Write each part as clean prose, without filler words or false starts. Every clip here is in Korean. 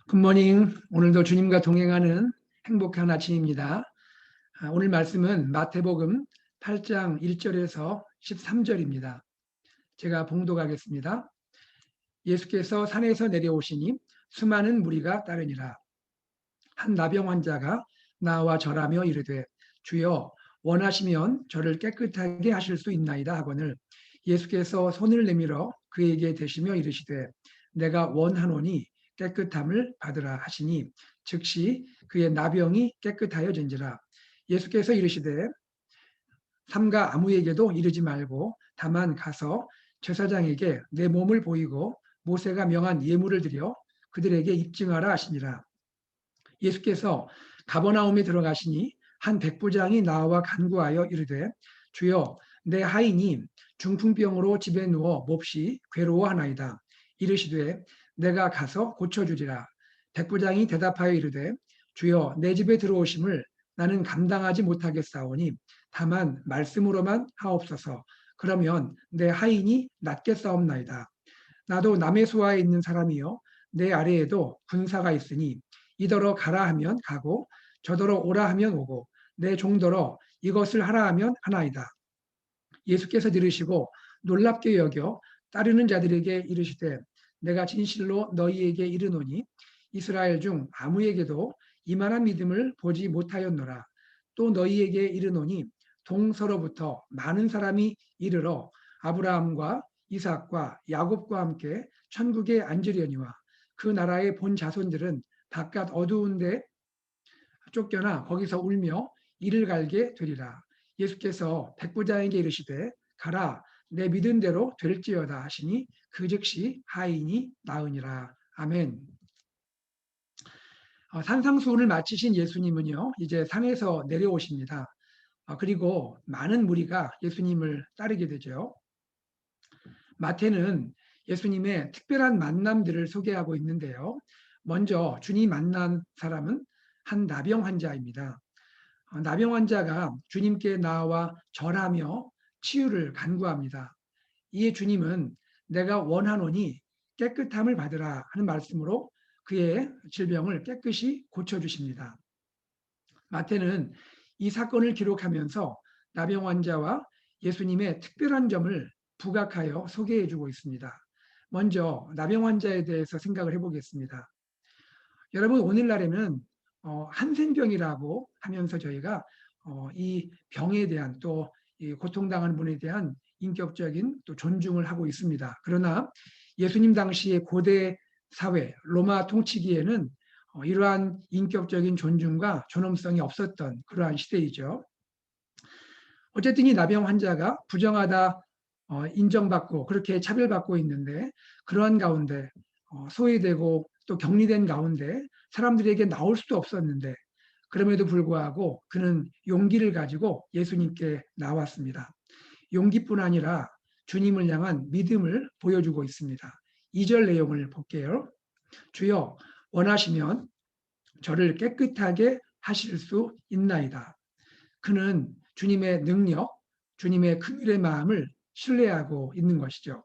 굿모닝. 오늘도 주님과 동행하는 행복한 아침입니다. 오늘 말씀은 마태복음 8장 1절에서 13절입니다. 제가 봉독하겠습니다. 예수께서 산에서 내려오시니 수많은 무리가 따르니라. 한 나병 환자가 나와 절하며 이르되 주여 원하시면 저를 깨끗하게 하실 수 있나이다 하거늘 예수께서 손을 내밀어 그에게 대시며 이르시되 내가 원하노니 깨끗함을 받으라 하시니 즉시 그의 나병이 깨끗하여진지라. 예수께서 이르시되 삼가 아무에게도 이르지 말고 다만 가서 제사장에게 내 몸을 보이고 모세가 명한 예물을 드려 그들에게 입증하라 하시니라. 예수께서 가버나움에 들어가시니 한 백부장이 나와 간구하여 이르되 주여 내 하인이 중풍병으로 집에 누워 몹시 괴로워하나이다. 이르시되 내가 가서 고쳐주리라. 백부장이 대답하여 이르되 주여 내 집에 들어오심을 나는 감당하지 못하겠사오니 다만 말씀으로만 하옵소서. 그러면 내 하인이 낫겠사옵나이다. 나도 남의 수하에 있는 사람이요 내 아래에도 군사가 있으니 이더러 가라 하면 가고 저더러 오라 하면 오고 내 종더러 이것을 하라 하면 하나이다. 예수께서 들으시고 놀랍게 여겨 따르는 자들에게 이르시되 내가 진실로 너희에게 이르노니 이스라엘 중 아무에게도 이만한 믿음을 보지 못하였노라. 또 너희에게 이르노니 동서로부터 많은 사람이 이르러 아브라함과 이삭과 야곱과 함께 천국에 앉으려니와 그 나라의 본 자손들은 바깥 어두운 데 쫓겨나 거기서 울며 이를 갈게 되리라. 예수께서 백부장에게 이르시되 가라 내 믿은 대로 될지어다 하시니 그 즉시 하인이 나으니라. 아멘. 산상수훈을 마치신 예수님은요 이제 산에서 내려오십니다. 그리고 많은 무리가 예수님을 따르게 되죠. 마태는 예수님의 특별한 만남들을 소개하고 있는데요. 먼저 주님 만난 사람은 한 나병 환자입니다. 나병 환자가 주님께 나와 절하며 치유를 간구합니다. 이에 주님은 내가 원하노니 깨끗함을 받으라 하는 말씀으로 그의 질병을 깨끗이 고쳐주십니다. 마태는 이 사건을 기록하면서 나병 환자와 예수님의 특별한 점을 부각하여 소개해주고 있습니다. 먼저 나병 환자에 대해서 생각을 해보겠습니다. 여러분 오늘날에는 한센병이라고 하면서 저희가 이 병에 대한 또 고통당하는 분에 대한 인격적인 또 존중을 하고 있습니다. 그러나 예수님 당시의 고대 사회 로마 통치기에는 이러한 인격적인 존중과 존엄성이 없었던 그러한 시대이죠. 어쨌든 이 나병 환자가 부정하다 인정받고 그렇게 차별받고 있는데 그러한 가운데 소외되고 또 격리된 가운데 사람들에게 나올 수도 없었는데 그럼에도 불구하고 그는 용기를 가지고 예수님께 나왔습니다. 용기뿐 아니라 주님을 향한 믿음을 보여주고 있습니다. 2절 내용을 볼게요. 주여 원하시면 저를 깨끗하게 하실 수 있나이다. 그는 주님의 능력, 주님의 긍휼의 마음을 신뢰하고 있는 것이죠.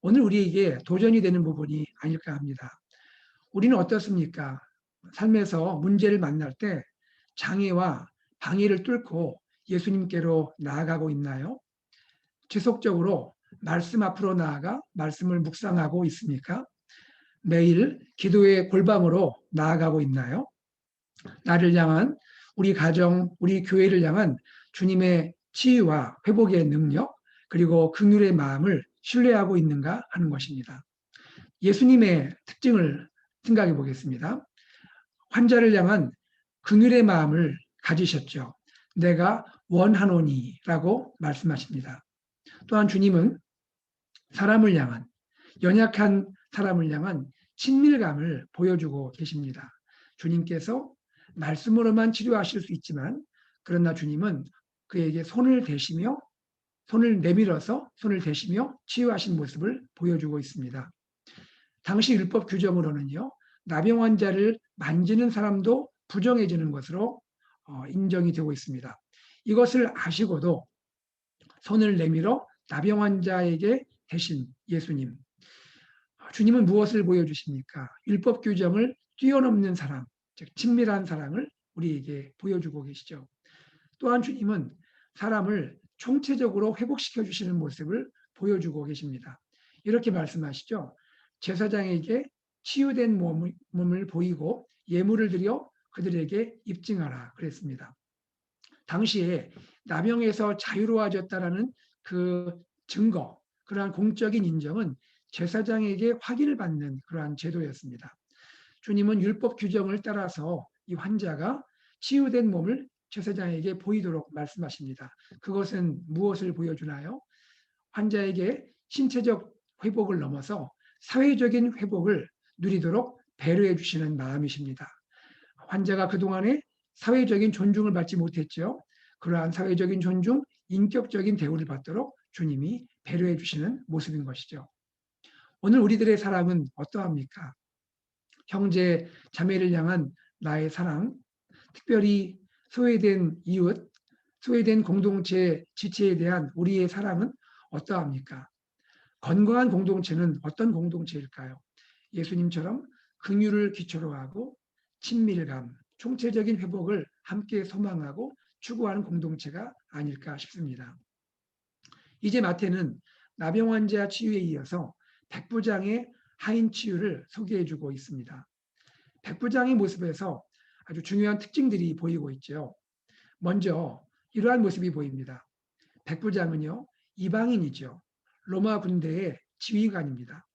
오늘 우리에게 도전이 되는 부분이 아닐까 합니다. 우리는 어떻습니까? 삶에서 문제를 만날 때 장애와 방해를 뚫고 예수님께로 나아가고 있나요? 지속적으로 말씀 앞으로 나아가 말씀을 묵상하고 있습니까? 매일 기도의 골방으로 나아가고 있나요? 나를 향한 우리 가정, 우리 교회를 향한 주님의 치유와 회복의 능력, 그리고 긍휼의 마음을 신뢰하고 있는가 하는 것입니다. 예수님의 특징을 생각해 보겠습니다. 환자를 향한 긍휼의 마음을 가지셨죠. 내가 원하노니라고 말씀하십니다. 또한 주님은 사람을 향한 연약한 사람을 향한 친밀감을 보여주고 계십니다. 주님께서 말씀으로만 치료하실 수 있지만 그러나 주님은 그에게 손을 대시며 손을 내밀어서 손을 대시며 치유하신 모습을 보여주고 있습니다. 당시 율법 규정으로는요. 나병 환자를 만지는 사람도 부정해지는 것으로 인정이 되고 있습니다. 이것을 아시고도 손을 내밀어 나병 환자에게 대신 예수님. 주님은 무엇을 보여주십니까? 율법 규정을 뛰어넘는 사랑, 즉 친밀한 사랑을 우리에게 보여주고 계시죠. 또한 주님은 사람을 총체적으로 회복시켜 주시는 모습을 보여주고 계십니다. 이렇게 말씀하시죠. 제사장에게 치유된 몸을 보이고 예물을 드려 그들에게 입증하라 그랬습니다. 당시에 나병에서 자유로워졌다라는 그 증거, 그러한 공적인 인정은 제사장에게 확인을 받는 그러한 제도였습니다. 주님은 율법 규정을 따라서 이 환자가 치유된 몸을 제사장에게 보이도록 말씀하십니다. 그것은 무엇을 보여주나요? 환자에게 신체적 회복을 넘어서 사회적인 회복을 누리도록 배려해 주시는 마음이십니다. 환자가 그동안에 사회적인 존중을 받지 못했죠. 그러한 사회적인 존중, 인격적인 대우를 받도록 주님이 배려해 주시는 모습인 것이죠. 오늘 우리들의 사랑은 어떠합니까? 형제, 자매를 향한 나의 사랑, 특별히 소외된 이웃, 소외된 공동체 지체에 대한 우리의 사랑은 어떠합니까? 건강한 공동체는 어떤 공동체일까요? 예수님처럼 긍휼을 기초로 하고 친밀감, 총체적인 회복을 함께 소망하고 추구하는 공동체가 아닐까 싶습니다. 이제 마태는 나병 환자 치유에 이어서 백부장의 하인 치유를 소개해주고 있습니다. 백부장의 모습에서 아주 중요한 특징들이 보이고 있죠. 먼저 이러한 모습이 보입니다. 백부장은요, 이방인이죠. 로마 군대의 지휘관입니다.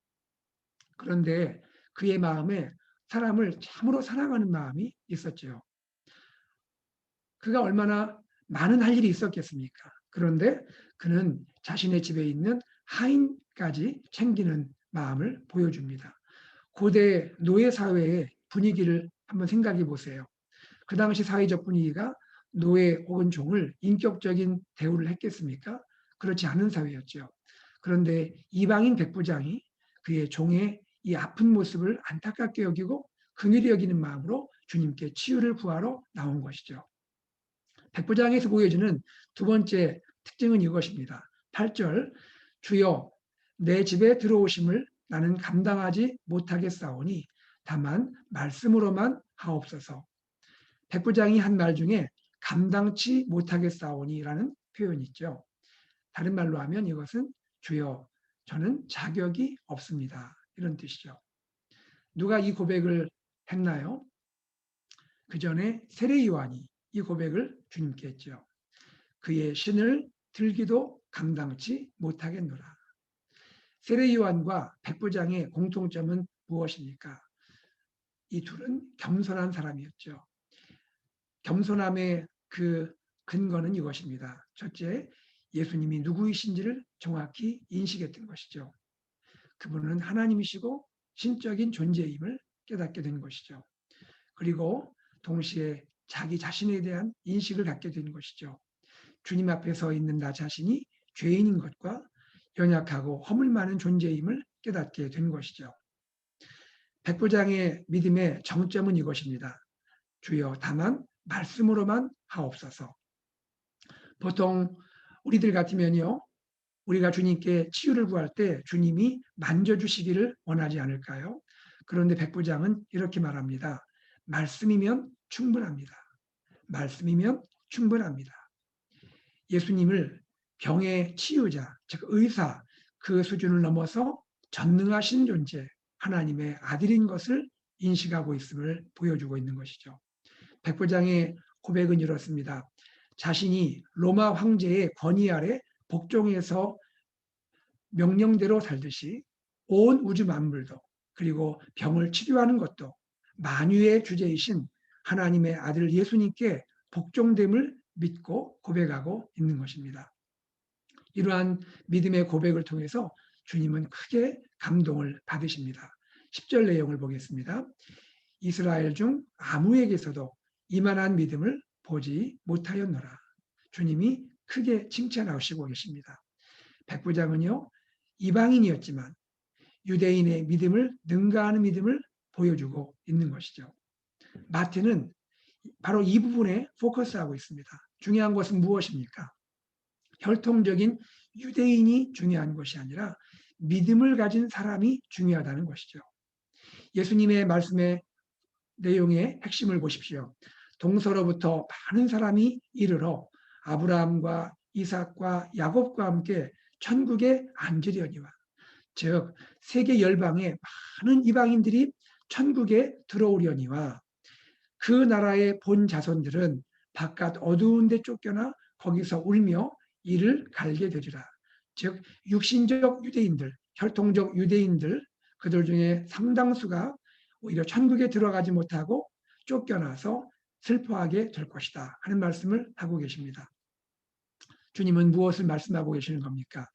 그런데 그의 마음에 사람을 참으로 사랑하는 마음이 있었죠. 그가 얼마나 많은 할 일이 있었겠습니까? 그런데 그는 자신의 집에 있는 하인까지 챙기는 마음을 보여줍니다. 고대 노예 사회의 분위기를 한번 생각해 보세요. 그 당시 사회적 분위기가 노예 혹은 종을 인격적인 대우를 했겠습니까? 그렇지 않은 사회였죠. 그런데 이방인 백부장이 그의 종의 이 아픈 모습을 안타깝게 여기고 긍휼히 여기는 마음으로 주님께 치유를 구하러 나온 것이죠. 백부장에서 보여주는 두 번째 특징은 이것입니다. 8절 주여 내 집에 들어오심을 나는 감당하지 못하겠사오니 다만 말씀으로만 하옵소서. 백부장이 한 말 중에 감당치 못하겠사오니라는 표현이 있죠. 다른 말로 하면 이것은 주여 저는 자격이 없습니다. 이런 뜻이죠. 누가 이 고백을 했나요? 그 전에 세례 요한이 이 고백을 주님께 했죠. 그의 신을 들기도 감당치 못하겠노라. 세례 요한과 백부장의 공통점은 무엇입니까? 이 둘은 겸손한 사람이었죠. 겸손함의 그 근거는 이것입니다. 첫째, 예수님이 누구이신지를 정확히 인식했던 것이죠. 그분은 하나님이시고 신적인 존재임을 깨닫게 된 것이죠. 그리고 동시에 자기 자신에 대한 인식을 갖게 된 것이죠. 주님 앞에 서 있는 나 자신이 죄인인 것과 연약하고 허물 많은 존재임을 깨닫게 된 것이죠. 백부장의 믿음의 정점은 이것입니다. 주여 다만 말씀으로만 하옵소서. 보통 우리들 같으면요, 우리가 주님께 치유를 구할 때 주님이 만져주시기를 원하지 않을까요? 그런데 백부장은 이렇게 말합니다. 말씀이면 충분합니다. 말씀이면 충분합니다. 예수님을 병의 치유자, 즉 의사, 그 수준을 넘어서 전능하신 존재, 하나님의 아들인 것을 인식하고 있음을 보여주고 있는 것이죠. 백부장의 고백은 이렇습니다. 자신이 로마 황제의 권위 아래 복종해서 명령대로 살듯이 온 우주 만물도 그리고 병을 치료하는 것도 만유의 주제이신 하나님의 아들 예수님께 복종됨을 믿고 고백하고 있는 것입니다. 이러한 믿음의 고백을 통해서 주님은 크게 감동을 받으십니다. 10절 내용을 보겠습니다. 이스라엘 중 아무에게서도 이만한 믿음을 보지 못하였노라. 주님이 크게 칭찬하시고 계십니다. 백부장은요, 이방인이었지만 유대인의 믿음을 능가하는 믿음을 보여주고 있는 것이죠. 마태는 바로 이 부분에 포커스하고 있습니다. 중요한 것은 무엇입니까? 혈통적인 유대인이 중요한 것이 아니라 믿음을 가진 사람이 중요하다는 것이죠. 예수님의 말씀에 내용의 핵심을 보십시오. 동서로부터 많은 사람이 이르러 아브라함과 이삭과 야곱과 함께 천국에 앉으려니와, 즉 세계 열방의 많은 이방인들이 천국에 들어오려니와, 그 나라의 본 자손들은 바깥 어두운 데 쫓겨나 거기서 울며 이를 갈게 되리라. 즉 육신적 유대인들, 혈통적 유대인들, 그들 중에 상당수가 오히려 천국에 들어가지 못하고 쫓겨나서 슬퍼하게 될 것이다 하는 말씀을 하고 계십니다. 주님은 무엇을 말씀하고 계시는 겁니까?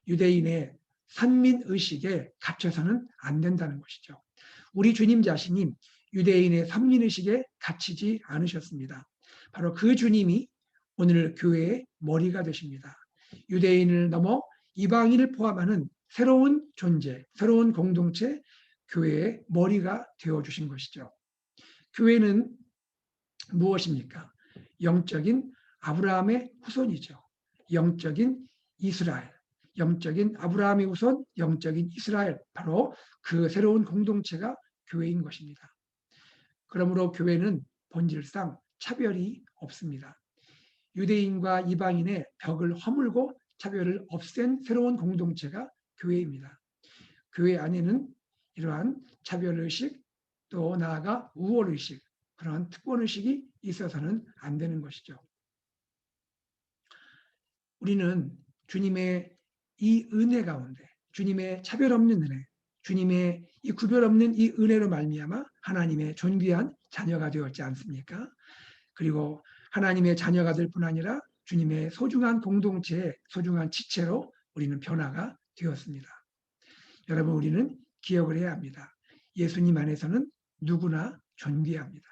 유대인의 선민의식에 갇혀서는 안 된다는 것이죠. 우리 주님 자신이 유대인의 선민의식에 갇히지 않으셨습니다. 바로 그 주님이 오늘 교회의 머리가 되십니다. 유대인을 넘어 이방인을 포함하는 새로운 존재, 새로운 공동체, 교회의 머리가 되어주신 것이죠. 교회는 무엇입니까? 영적인 아브라함의 후손이죠. 영적인 이스라엘, 영적인 아브라함의 후손, 영적인 이스라엘, 바로 그 새로운 공동체가 교회인 것입니다. 그러므로 교회는 본질상 차별이 없습니다. 유대인과 이방인의 벽을 허물고 차별을 없앤 새로운 공동체가 교회입니다. 교회 안에는 이러한 차별의식, 또 나아가 우월의식, 그런 특권의식이 있어서는 안 되는 것이죠. 우리는 주님의 이 은혜 가운데, 주님의 차별 없는 은혜, 주님의 이 구별 없는 이 은혜로 말미암아 하나님의 존귀한 자녀가 되었지 않습니까? 그리고 하나님의 자녀가 될 뿐 아니라 주님의 소중한 공동체의 소중한 지체로 우리는 변화가 되었습니다. 여러분, 우리는 기억을 해야 합니다. 예수님 안에서는 누구나 존귀합니다.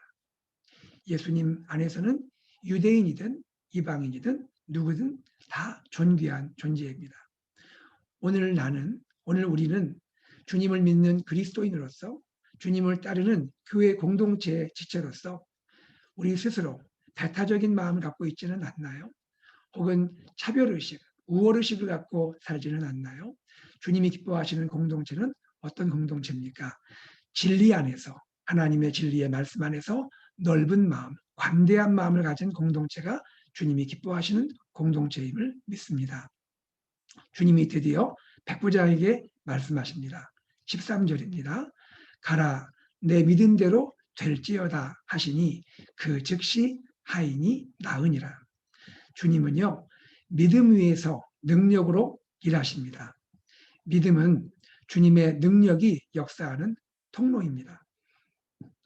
예수님 안에서는 유대인이든 이방인이든 누구든 다 존귀한 존재입니다. 오늘 우리는 주님을 믿는 그리스도인으로서, 주님을 따르는 교회 공동체의 지체로서 우리 스스로 배타적인 마음을 갖고 있지는 않나요? 혹은 차별의식, 우월의식을 갖고 살지는 않나요? 주님이 기뻐하시는 공동체는 어떤 공동체입니까? 진리 안에서, 하나님의 진리의 말씀 안에서 넓은 마음, 관대한 마음을 가진 공동체가 주님이 기뻐하시는 공동체임을 믿습니다. 주님이 드디어 백부장에게 말씀하십니다. 13절입니다. 가라, 내 믿은 대로 될지어다 하시니 그 즉시 하인이 나으니라. 주님은요, 믿음 위에서 능력으로 일하십니다. 믿음은 주님의 능력이 역사하는 통로입니다.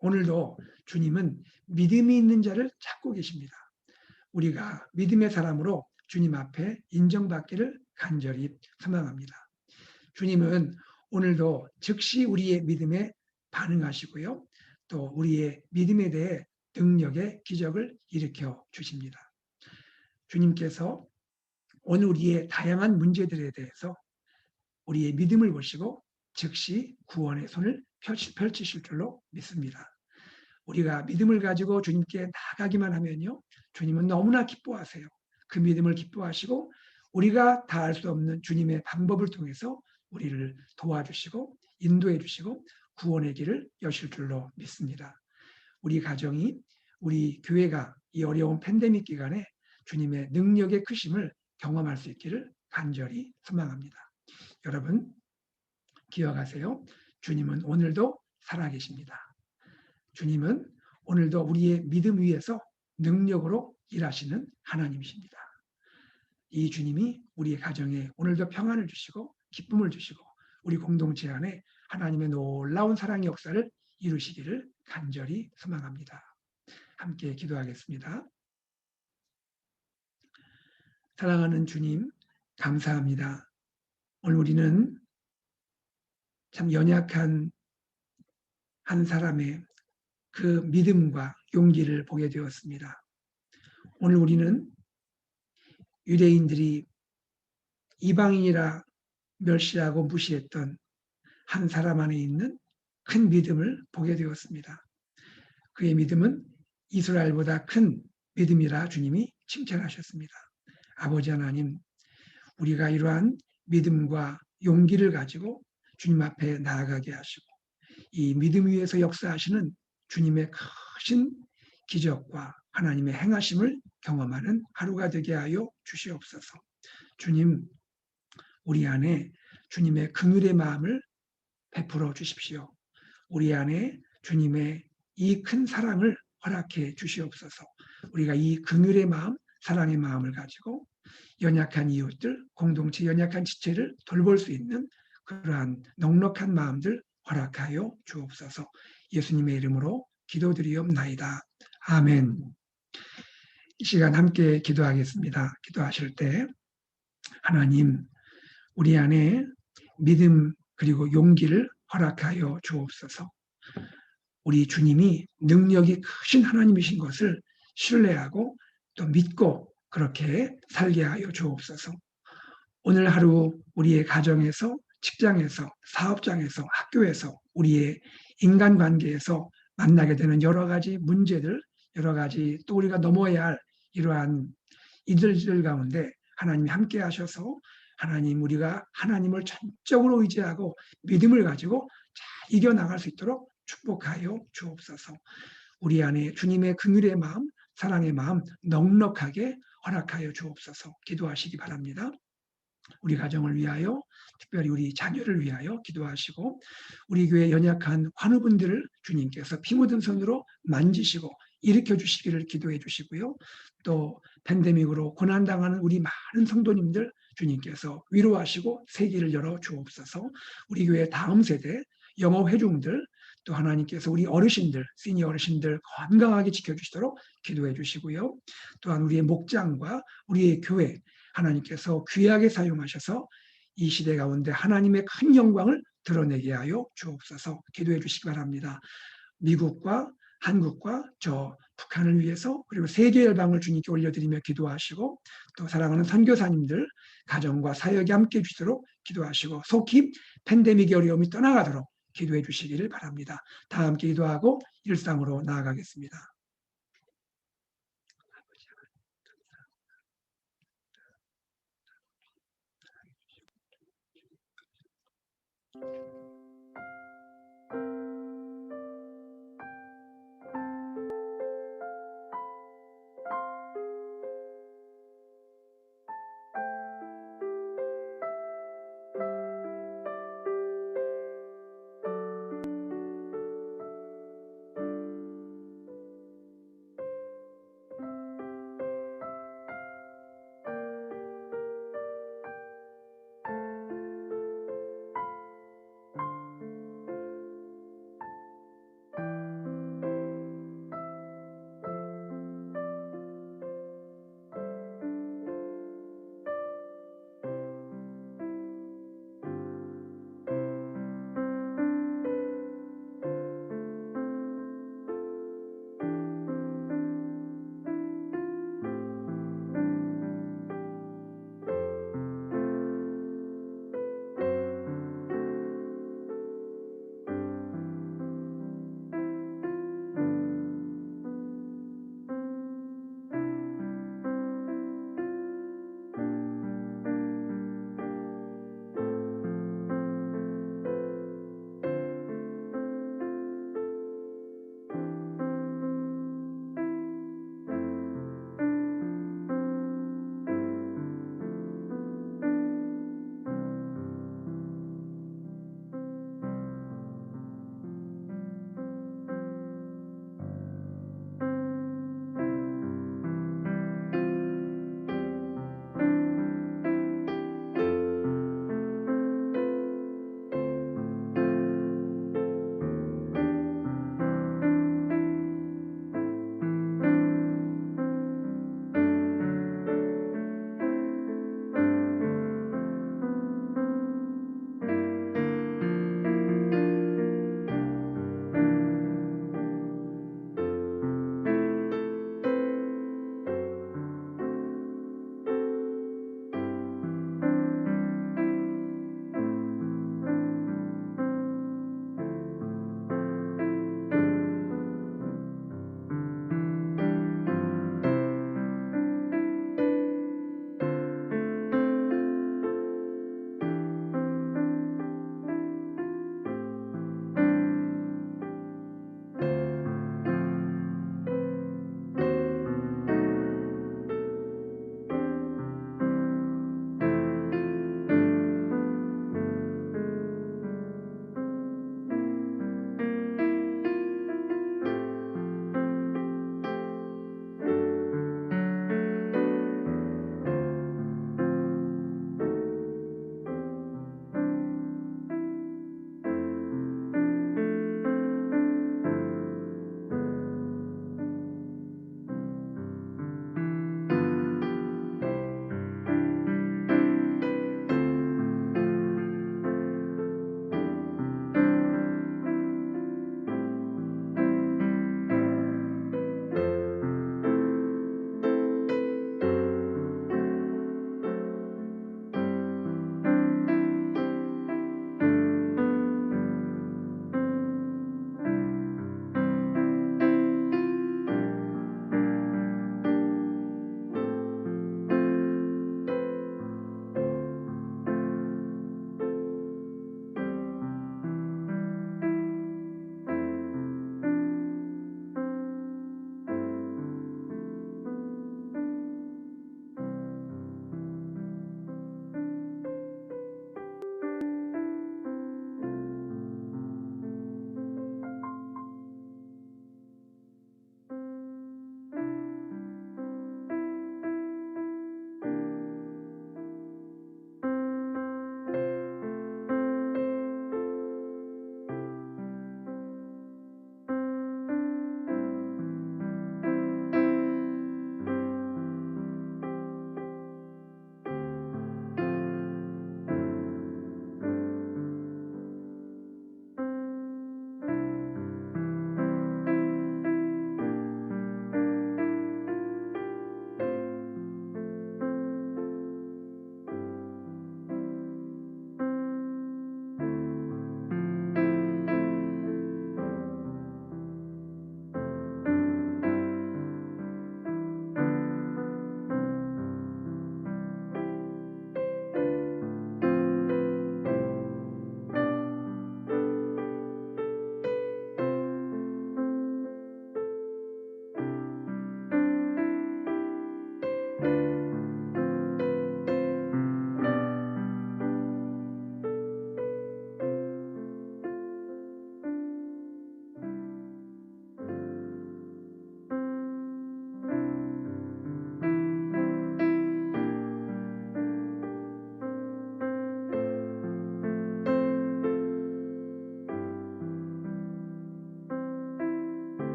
오늘도 주님은 믿음이 있는 자를 찾고 계십니다. 우리가 믿음의 사람으로 주님 앞에 인정받기를 간절히 소망합니다. 주님은 오늘도 즉시 우리의 믿음에 반응하시고요, 또 우리의 믿음에 대해 능력의 기적을 일으켜 주십니다. 주님께서 오늘 우리의 다양한 문제들에 대해서 우리의 믿음을 보시고 즉시 구원의 손을 펼치실 줄로 믿습니다. 우리가 믿음을 가지고 주님께 나아가기만 하면요, 주님은 너무나 기뻐하세요. 그 믿음을 기뻐하시고 우리가 다 알 수 없는 주님의 방법을 통해서 우리를 도와주시고 인도해 주시고 구원의 길을 여실 줄로 믿습니다. 우리 가정이, 우리 교회가 이 어려운 팬데믹 기간에 주님의 능력의 크심을 경험할 수 있기를 간절히 소망합니다. 여러분, 기억하세요. 주님은 오늘도 살아계십니다. 주님은 오늘도 우리의 믿음 위에서 능력으로 일하시는 하나님이십니다. 이 주님이 우리의 가정에 오늘도 평안을 주시고 기쁨을 주시고 우리 공동체 안에 하나님의 놀라운 사랑의 역사를 이루시기를 간절히 소망합니다. 함께 기도하겠습니다. 사랑하는 주님, 감사합니다. 오늘 우리는 참 연약한 한 사람의 그 믿음과 용기를 보게 되었습니다. 오늘 우리는 유대인들이 이방인이라 멸시하고 무시했던 한 사람 안에 있는 큰 믿음을 보게 되었습니다. 그의 믿음은 이스라엘보다 큰 믿음이라 주님이 칭찬하셨습니다. 아버지 하나님, 우리가 이러한 믿음과 용기를 가지고 주님 앞에 나아가게 하시고 이 믿음 위에서 역사하시는 주님의 크신 기적과 하나님의 행하심을 경험하는 하루가 되게 하여 주시옵소서. 주님, 우리 안에 주님의 그늘의 마음을 베풀어 주십시오. 우리 안에 주님의 이 큰 사랑을 허락해 주시옵소서. 우리가 이 그늘의 마음, 사랑의 마음을 가지고 연약한 이웃들, 공동체 연약한 지체를 돌볼 수 있는 그러한 넉넉한 마음들 허락하여 주옵소서. 예수님의 이름으로 기도드리옵나이다. 아멘. 이 시간 함께 기도하겠습니다. 기도하실 때 하나님, 우리 안에 믿음 그리고 용기를 허락하여 주옵소서. 우리 주님이 능력이 크신 하나님이신 것을 신뢰하고 또 믿고 그렇게 살게 하여 주옵소서. 오늘 하루 우리의 가정에서, 직장에서, 사업장에서, 학교에서, 우리의 인간관계에서 만나게 되는 여러 가지 문제들, 여러 가지 또 우리가 넘어야 할 이러한 이들들 가운데 하나님이 함께 하셔서 하나님, 우리가 하나님을 전적으로 의지하고 믿음을 가지고 잘 이겨나갈 수 있도록 축복하여 주옵소서. 우리 안에 주님의 긍휼의 마음, 사랑의 마음 넉넉하게 허락하여 주옵소서. 기도하시기 바랍니다. 우리 가정을 위하여, 특별히 우리 자녀를 위하여 기도하시고, 우리 교회 연약한 환우분들을 주님께서 피 묻은 손으로 만지시고 일으켜 주시기를 기도해 주시고요. 또 팬데믹으로 고난당하는 우리 많은 성도님들 주님께서 위로하시고 세기를 열어 주옵소서. 우리 교회 다음 세대 영어 회중들, 또 하나님께서 우리 어르신들, 시니어 어르신들 건강하게 지켜주시도록 기도해 주시고요. 또한 우리의 목장과 우리의 교회 하나님께서 귀하게 사용하셔서 이 시대 가운데 하나님의 큰 영광을 드러내게 하여 주옵소서. 기도해 주시기 바랍니다. 미국과 한국과 저 북한을 위해서, 그리고 세계 열방을 주님께 올려드리며 기도하시고, 또 사랑하는 선교사님들 가정과 사역에 함께 해주시도록 기도하시고, 속히 팬데믹의 어려움이 떠나가도록 기도해 주시기를 바랍니다. 다 함께 기도하고 일상으로 나아가겠습니다.